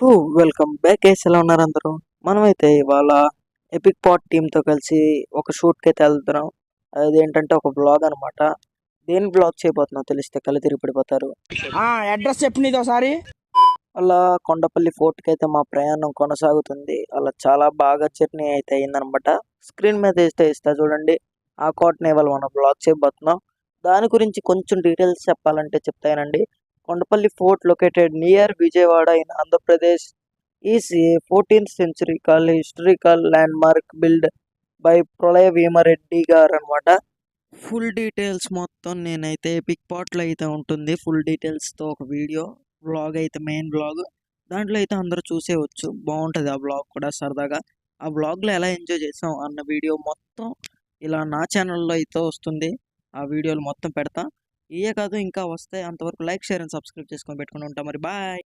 Who welcome back guys, ఎలా ఉన్నారు అందరూ? మనమైతే ఇవాళ ఎపిక్ పాట్ టీంతో కలిసి ఒక షూట్కి అయితే వెళ్తున్నాం. అదేంటంటే ఒక బ్లాగ్ అనమాట. దేని బ్లాగ్ చేయబోతున్నాం తెలిస్తే కళ్ళు తిరిగి పడిపోతారు. అడ్రస్ చెప్పు నీది ఒకసారి. అలా కొండపల్లి ఫోర్ట్కి అయితే మా ప్రయాణం కొనసాగుతుంది. అలా చాలా బాగా జర్నీ అయితే అయిందనమాట. స్క్రీన్ మీద వేస్తే ఇస్తా చూడండి. ఆ కోటని ఇవాళ మనం బ్లాగ్ చేయబోతున్నాం. దాని గురించి కొంచెం డీటెయిల్స్ చెప్పాలంటే చెప్తానండి. Kondapalli fort located near Vijayawada in Andhra Pradesh is a 14th century historical landmark build by ప్రళయ భీమారెడ్డి గారు అనమాట. ఫుల్ డీటెయిల్స్ మొత్తం నేనైతే పిక్ పాట్లో అయితే ఉంటుంది. ఫుల్ డీటెయిల్స్తో ఒక వీడియో బ్లాగ్ అయితే మెయిన్ బ్లాగ్ దాంట్లో అయితే అందరూ చూసేయచ్చు. బాగుంటుంది ఆ బ్లాగ్ కూడా సరదాగా. ఆ బ్లాగ్లో ఎలా ఎంజాయ్ చేసాం అన్న వీడియో మొత్తం ఇలా నా ఛానల్లో అయితే వస్తుంది. ఆ వీడియోలు మొత్తం పెడతా. ఇయే కాదు ఇంకా వస్తాయి. అంతవరకు లైక్, షేర్ అండ్ సబ్స్క్రైబ్ చేసుకొని పెట్టుకుని ఉంటాం. మరి బాయ్.